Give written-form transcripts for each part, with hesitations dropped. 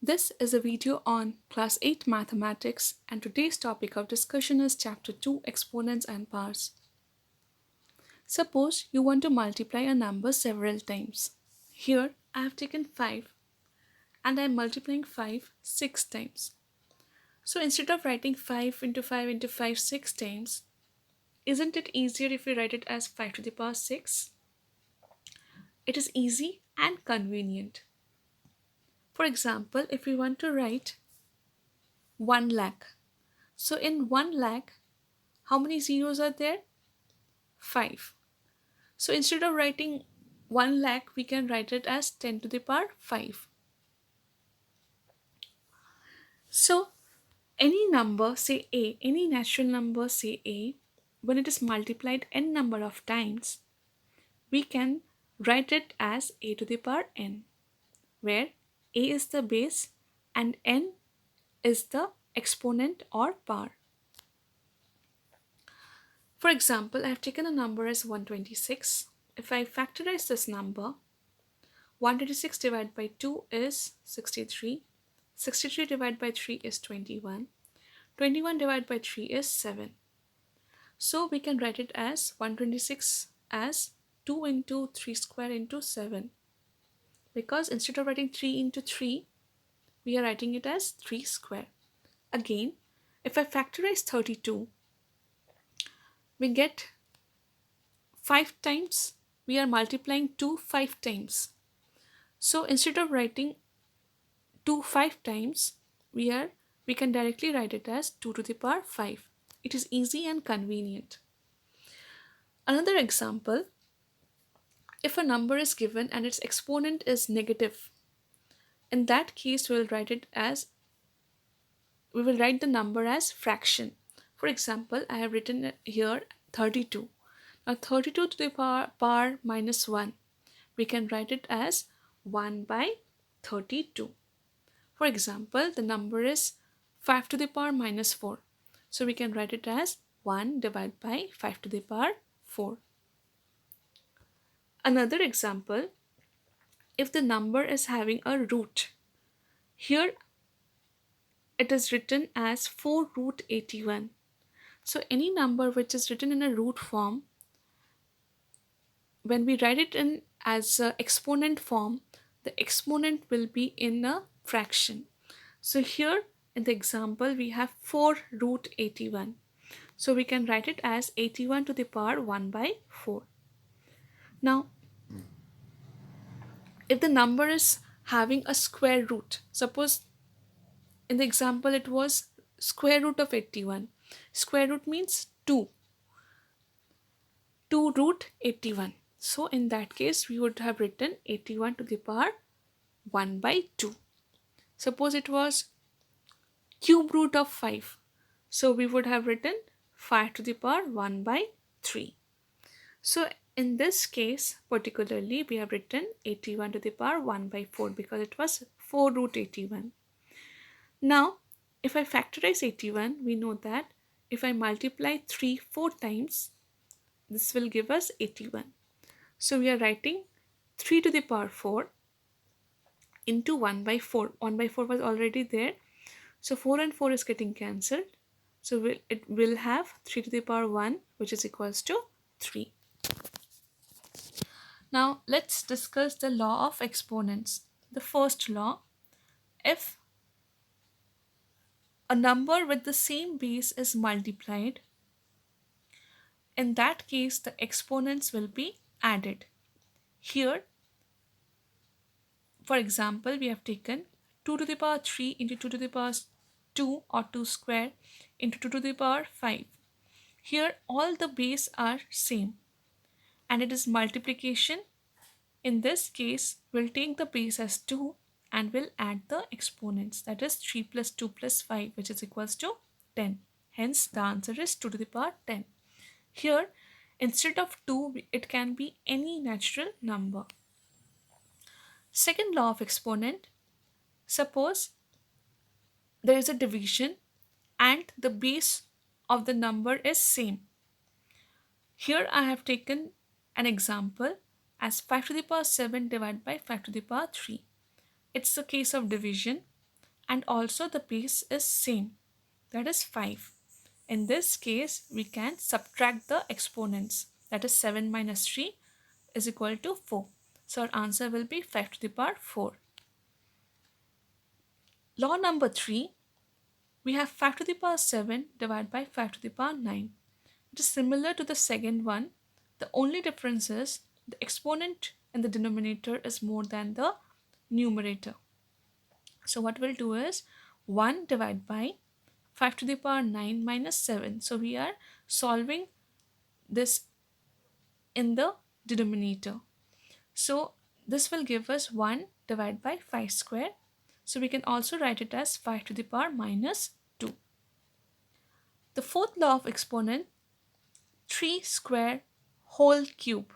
This is a video on Class 8 Mathematics, and today's topic of discussion is Chapter 2 Exponents and Powers. Suppose you want to multiply a number several times. Here I have taken 5 and I am multiplying 5 6 times. So instead of writing 5 into 5 into 5 6 times, isn't it easier if we write it as 5 to the power 6? It is easy and convenient. For example, if we want to write 1 lakh. So in 1 lakh, how many zeros are there? 5. So instead of writing 1 lakh, we can write it as 10 to the power 5. So any number, say a, any natural number, say a, when it is multiplied n number of times, we can write it as a to the power n, where a is the base and n is the exponent or power. For example, I have taken a number as 126. If I factorize this number, 126 divided by 2 is 63. 63 divided by 3 is 21. 21 divided by 3 is 7. So we can write it as 126 as 2 into 3 square into 7. Because instead of writing 3 into 3, we are writing it as 3 square. Again, if I factorize 32, we get 5 times. We are multiplying 2 5 times. So instead of writing 2 5 times, we can directly write it as 2 to the power 5. It is easy and convenient. Another example, if a number is given and its exponent is negative, in that case we will write the number as fraction. For example, I have written here 32. Now 32 to the power minus 1, we can write it as 1 by 32. For example, the number is 5 to the power minus 4. So we can write it as 1 divided by 5 to the power 4. Another example, if the number is having a root, here it is written as 4 root 81. So any number which is written in a root form, when we write it in as an exponent form, the exponent will be in a fraction. So here in the example we have 4 root 81. So we can write it as 81 to the power 1 by 4. Now, if the number is having a square root, suppose in the example it was square root of 81. Square root means 2. 2 root 81. So in that case, we would have written 81 to the power 1 by 2. Suppose it was cube root of 5. So we would have written 5 to the power 1 by 3. So in this case, particularly, we have written 81 to the power 1 by 4 because it was 4 root 81. Now, if I factorize 81, we know that if I multiply 3 4 times, this will give us 81. So we are writing 3 to the power 4 into 1 by 4. 1 by 4 was already there. So 4 and 4 is getting cancelled. So it will have 3 to the power 1, which is equals to 3. Now let's discuss the law of exponents. The first law, if a number with the same base is multiplied, in that case the exponents will be added. Here, for example, we have taken 2 to the power 3 into 2 to the power 2 or 2 square into 2 to the power 5. Here all the base are same and it is multiplication. In this case, we'll take the base as 2 and we'll add the exponents, that is 3 plus 2 plus 5, which is equals to 10. Hence the answer is 2 to the power 10. Here instead of 2, it can be any natural number. Second law of exponent, suppose there is a division and the base of the number is same. Here I have taken an example as 5 to the power 7 divided by 5 to the power 3. It's a case of division. and also the base is same, that is 5. In this case, we can subtract the exponents, that is 7 minus 3 is equal to 4. So our answer will be 5 to the power 4. Law number 3, we have 5 to the power 7 divided by 5 to the power 9. It is similar to the second one. The only difference is the exponent in the denominator is more than the numerator. So what we'll do is 1 divided by 5 to the power 9 minus 7. So we are solving this in the denominator. So this will give us 1 divided by 5 square. So we can also write it as 5 to the power minus 2. The fourth law of exponent, 3 square whole cube.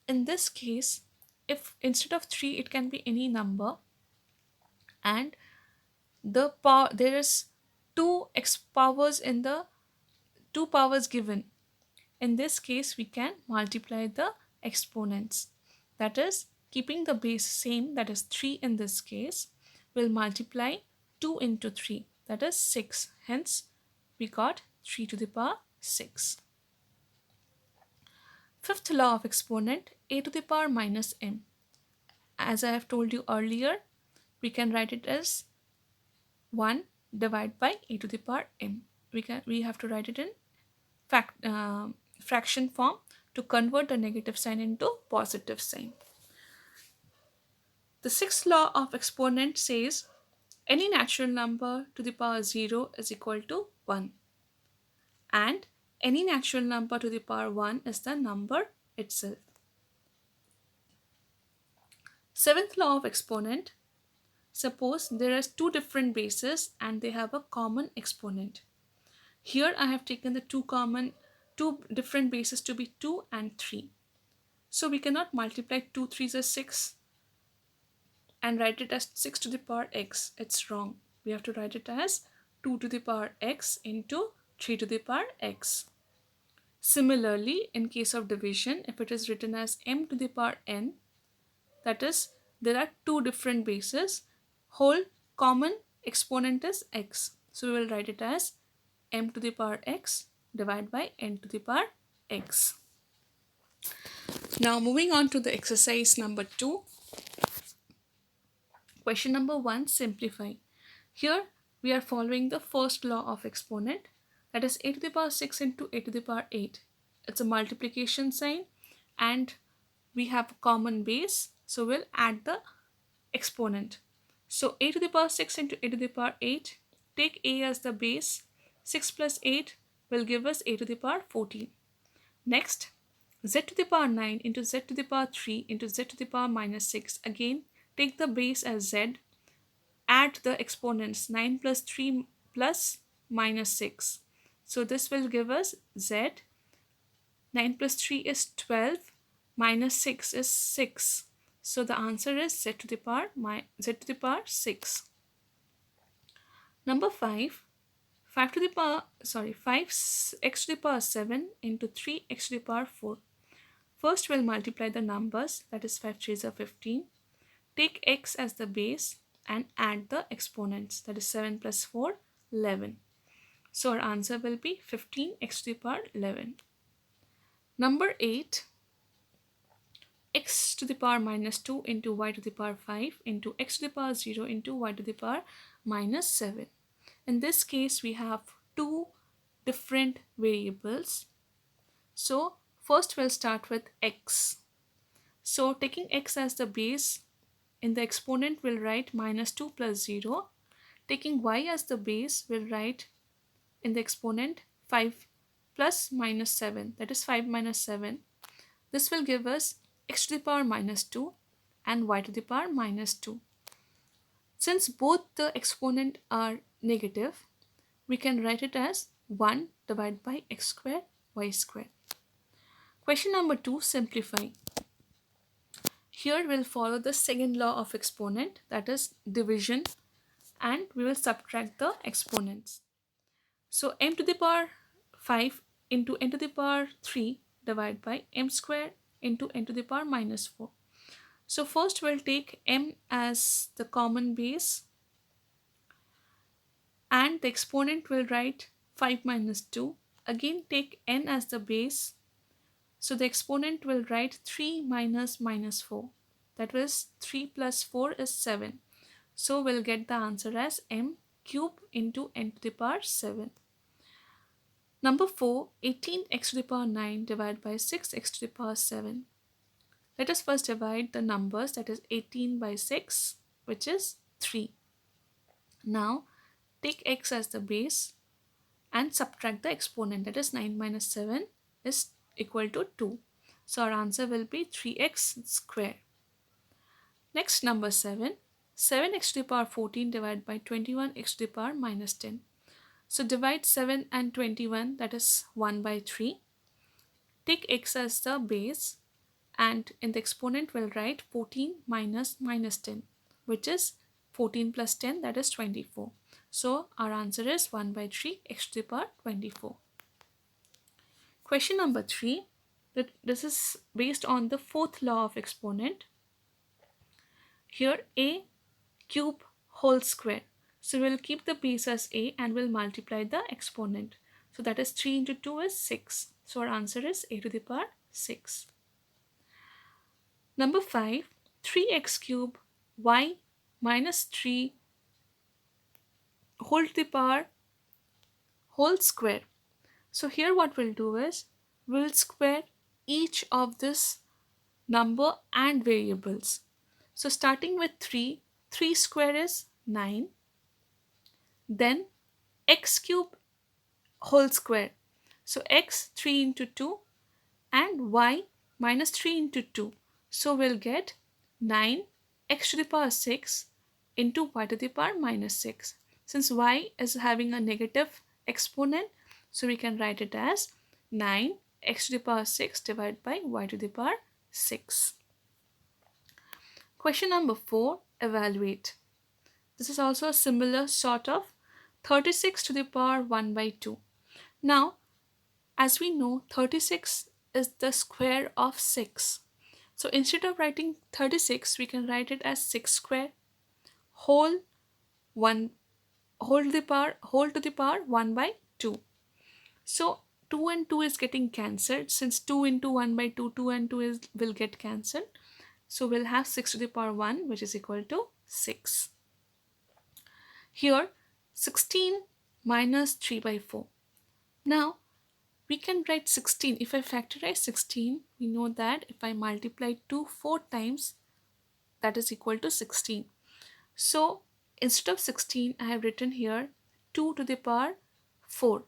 In this case, if instead of 3 it can be any number, and the power, there is two powers in the two powers given. In this case, we can multiply the exponents. That is, keeping the base same, that is 3 in this case, will multiply 2 into 3, that is 6. Hence, we got 3 to the power 6. Fifth law of exponent, a to the power minus m. As I have told you earlier, we can write it as 1 divided by a to the power m. We have to write it in fraction form to convert the negative sign into positive sign. The sixth law of exponent says any natural number to the power 0 is equal to 1, and any natural number to the power 1 is the number itself. Seventh law of exponent, suppose there are two different bases and they have a common exponent. Here I have taken the two different bases to be 2 and 3. So we cannot multiply 2 3s as 6 and write it as 6 to the power x. It's wrong. We have to write it as 2 to the power x into 3 to the power x. Similarly, in case of division, if it is written as m to the power n, that is, there are two different bases, whole common exponent is x. So we will write it as m to the power x divided by n to the power x. Now moving on to the exercise number 2. Question number 1, simplify. Here we are following the first law of exponent, that is a to the power 6 into a to the power 8. It's a multiplication sign and we have a common base, so we'll add the exponent. So a to the power 6 into a to the power 8, take a as the base, 6 plus 8 will give us a to the power 14. Next, z to the power 9 into z to the power 3 into z to the power minus 6. Again, take the base as z, add the exponents 9 plus 3 plus minus 6. So this will give us z. 9 plus 3 is 12, minus 6 is 6. So the answer is z to the power 6. Number 5, 5x to the power 7 into 3x to the power 4. First we'll multiply the numbers, that is 5 3s are 15. Take x as the base and add the exponents, that is 7 plus 4, 11. So our answer will be 15x to the power 11. Number 8, x to the power minus 2 into y to the power 5 into x to the power 0 into y to the power minus 7. In this case, we have two different variables. So first we'll start with x. So taking x as the base, in the exponent we'll write minus 2 plus 0. Taking y as the base, we'll write in the exponent 5 plus minus 7, that is 5 minus 7. This will give us x to the power minus 2 and y to the power minus 2. Since both the exponent are negative, we can write it as 1 divided by x squared, y squared. Question number 2, simplify. Here we'll follow the second law of exponent, that is division, and we will subtract the exponents. So m to the power 5 into n to the power 3 divided by m squared into n to the power minus 4. So first we'll take m as the common base and the exponent will write 5 minus 2. Again take n as the base, so the exponent will write 3 minus 4. That was 3 plus 4 is 7. So we'll get the answer as m cube into n to the power 7. Number 4, 18x to the power 9 divided by 6x to the power 7. Let us first divide the numbers, that is 18 by 6, which is 3. Now take x as the base and subtract the exponent, that is 9 minus 7 is equal to 2. So our answer will be 3x square. Next, number 7, 7x to the power 14 divided by 21x to the power minus 10. So divide 7 and 21, that is 1 by 3. Take x as the base and in the exponent we'll write 14 minus 10, which is 14 plus 10, that is 24. So our answer is 1 by 3 x to the power 24. Question number 3, this is based on the fourth law of exponent. Here a cube whole square. So we'll keep the base as a and we'll multiply the exponent. So that is 3 into 2 is 6. So our answer is a to the power 6. Number 5, 3x cube y minus 3 whole to the power whole square. So here what we'll do is we'll square each of this number and variables. So starting with 3, 3 square is 9. Then x cube whole square. So x 3 into 2 and y minus 3 into 2. So we'll get 9 x to the power 6 into y to the power minus 6. Since y is having a negative exponent, so we can write it as 9 x to the power 6 divided by y to the power 6. Question number 4, evaluate. This is also a similar sort of 36 to the power 1 by 2. Now, as we know, 36 is the square of 6. So instead of writing 36, we can write it as 6 square whole to the power 1 by 2. So 2 and 2 is getting cancelled. Since 2 into 1 by 2, 2 and 2 will get cancelled. So we'll have 6 to the power 1, which is equal to 6. Here 16 minus 3 by 4. Now we can write 16. If I factorize 16, we know that if I multiply 2 4 times, that is equal to 16. So instead of 16, I have written here 2 to the power 4.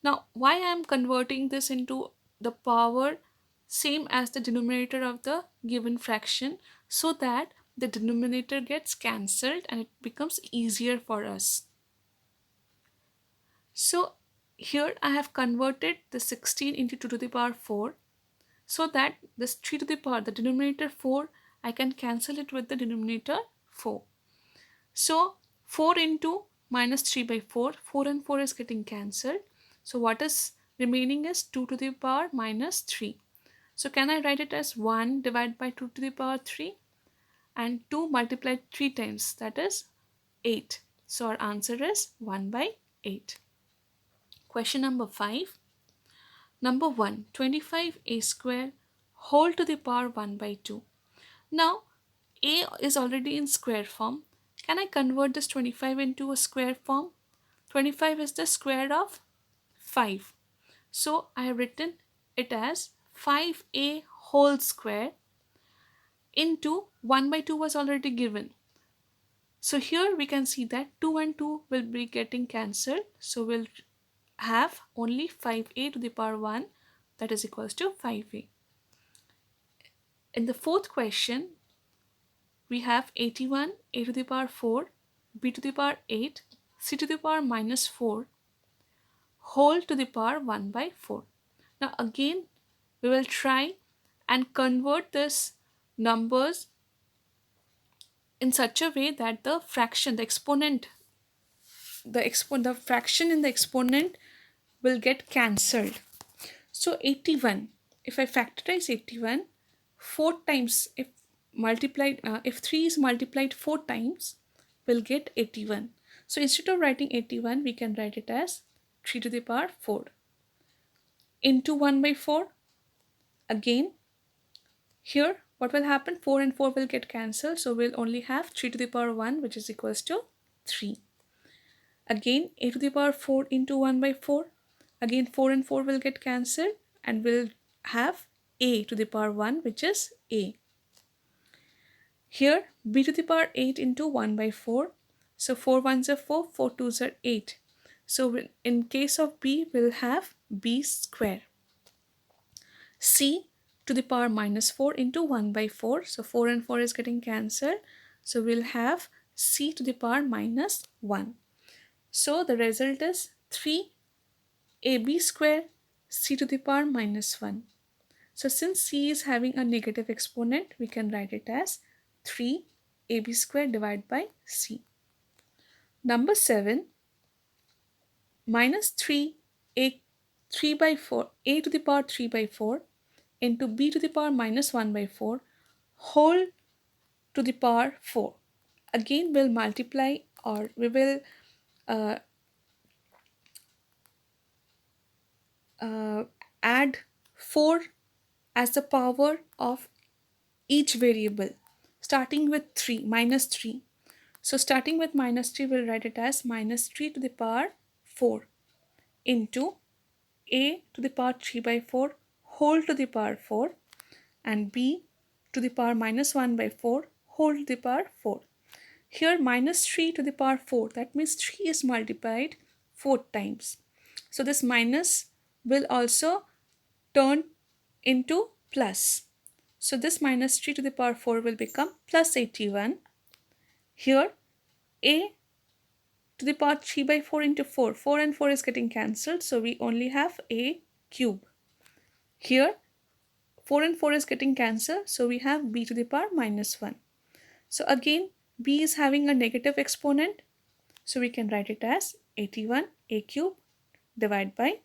Now why I am converting this into the power same as the denominator of the given fraction, so that the denominator gets cancelled and it becomes easier for us. So here I have converted the 16 into 2 to the power 4, so that this 3 to the power, the denominator 4, I can cancel it with the denominator 4. So 4 into minus 3 by 4, 4 and 4 is getting cancelled. So what is remaining is 2 to the power minus 3. So can I write it as 1 divided by 2 to the power 3 and 2 multiplied 3 times, that is 8. So our answer is 1 by 8. Question number 5. Number 1, 25a square whole to the power 1 by 2. Now a is already in square form. Can I convert this 25 into a square form? 25 is the square of 5. So I have written it as 5a whole square into 1 by 2 was already given. So here we can see that 2 and 2 will be getting cancelled. So we'll have only 5a to the power 1, that is equals to 5a. In the fourth question, we have 81 a to the power 4, b to the power 8, c to the power minus 4 whole to the power 1 by 4. Now again we will try and convert this numbers in such a way that the fraction, the exponent, the fraction in the exponent will get cancelled. So 81, if I factorize 81 4 times, if 3 is multiplied 4 times, we'll get 81. So instead of writing 81, we can write it as 3 to the power 4 into 1 by 4. Again, here what will happen? 4 and 4 will get cancelled, so we'll only have 3 to the power 1, which is equals to 3. Again, a to the power 4 into 1 by 4. Again, 4 and 4 will get cancelled, and we'll have a to the power 1, which is a. Here, b to the power 8 into 1 by 4. So 4 ones are 4, 4 twos are 8. So in case of b, we'll have b square. C to the power minus 4 into 1 by 4. So 4 and 4 is getting cancelled. So we'll have c to the power minus 1. So the result is 3ab square c to the power minus 1. So since c is having a negative exponent, we can write it as 3ab square divided by c. Number 7, minus 3 by 4, a to the power 3 by 4 into b to the power minus 1 by 4 whole to the power 4. Again, we'll multiply, or we will add 4 as the power of each variable, starting with 3, minus 3. So starting with minus 3, we'll write it as minus 3 to the power 4 into a to the power 3 by 4 whole to the power 4 and b to the power minus 1 by 4 whole to the power 4. Here minus 3 to the power 4, that means 3 is multiplied 4 times. So this minus will also turn into plus. So this minus 3 to the power 4 will become plus 81. Here a to the power 3 by 4 into 4. 4 and 4 is getting cancelled, so we only have a cube. Here 4 and 4 is getting cancelled, so we have b to the power minus 1. So again, b is having a negative exponent, so we can write it as 81 a cube divided by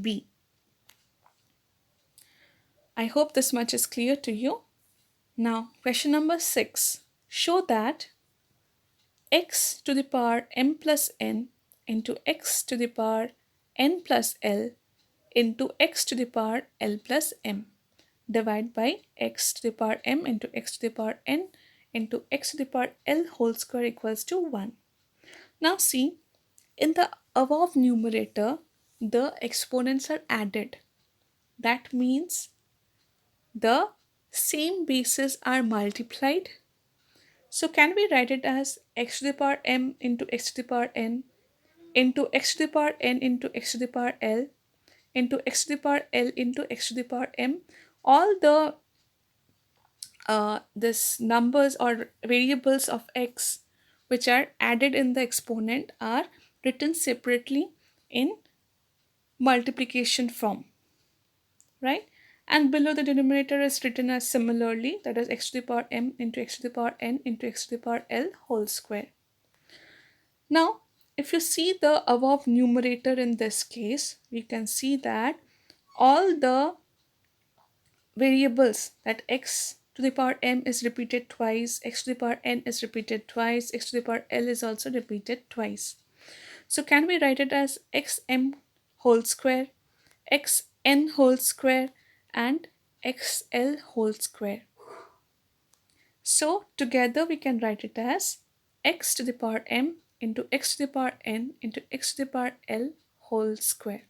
b. I hope this much is clear to you. Now, question number 6. Show that x to the power m plus n into x to the power n plus l into x to the power l plus m divided by x to the power m into x to the power n into x to the power l whole square equals to 1. Now see, in the above numerator, the exponents are added. That means the same bases are multiplied. So can we write it as x to the power m into x to the power n into x to the power n into x to the power l into x to the power l into x to the power m? All the this numbers or variables of x which are added in the exponent are written separately in multiplication form, right? And below the denominator is written as similarly, that is x to the power m into x to the power n into x to the power l whole square. Now, if you see the above numerator in this case, we can see that all the variables, that x to the power m is repeated twice, x to the power n is repeated twice, x to the power l is also repeated twice. So can we write it as xm whole square, xn whole square and xl whole square? So together we can write it as x to the power m into x to the power n into x to the power l whole square.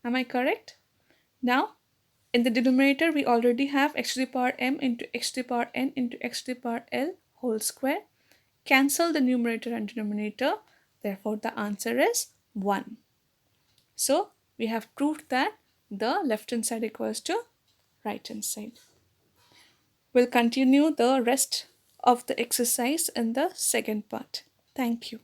Am I correct? Now, in the denominator, we already have x to the power m into x to the power n into x to the power l whole square. Cancel the numerator and denominator. Therefore, the answer is 1. So, we have proved that the left hand side equals to right hand side. We'll continue the rest of the exercise in the second part. Thank you.